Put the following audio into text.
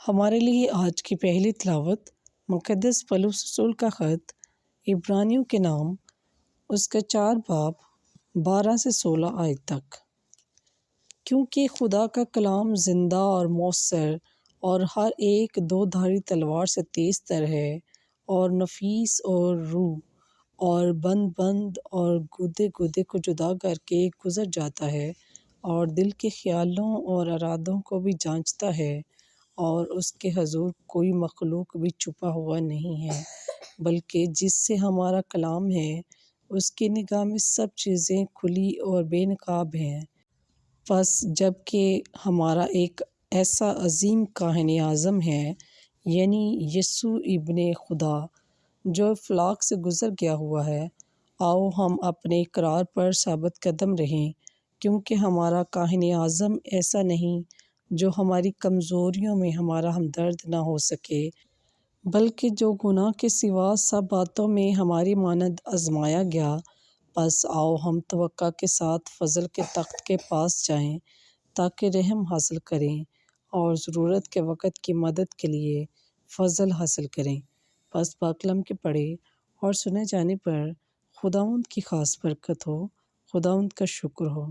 ہمارے لیے آج کی پہلی تلاوت مقدس پولس رسول کا خط عبرانیوں کے نام، اس کا 4 باب 12 سے 16 آیت تک۔ کیونکہ خدا کا کلام زندہ اور مؤثر اور ہر ایک دو دھاری تلوار سے تیز تر ہے اور نفیس اور روح اور بند اور گودے گودے کو جدا کر کے گزر جاتا ہے اور دل کے خیالوں اور ارادوں کو بھی جانچتا ہے، اور اس کے حضور کوئی مخلوق بھی چھپا ہوا نہیں ہے، بلکہ جس سے ہمارا کلام ہے اس کی نگاہ میں سب چیزیں کھلی اور بے نقاب ہیں۔ پس جب کہ ہمارا ایک ایسا عظیم کاہن اعظم ہے، یعنی یسوع ابن خدا، جو افلاک سے گزر گیا ہوا ہے، آؤ ہم اپنے اقرار پر ثابت قدم رہیں، کیونکہ ہمارا کاہن اعظم ایسا نہیں جو ہماری کمزوریوں میں ہمارا ہمدرد نہ ہو سکے، بلکہ جو گناہ کے سوا سب باتوں میں ہماری مانند آزمایا گیا۔ پس آؤ ہم توقع کے ساتھ فضل کے تخت کے پاس جائیں، تاکہ رحم حاصل کریں اور ضرورت کے وقت کی مدد کے لیے فضل حاصل کریں۔ پس پاکلام کے پڑھے اور سنے جانے پر خداوند کی خاص برکت ہو۔ خداوند کا شکر ہو۔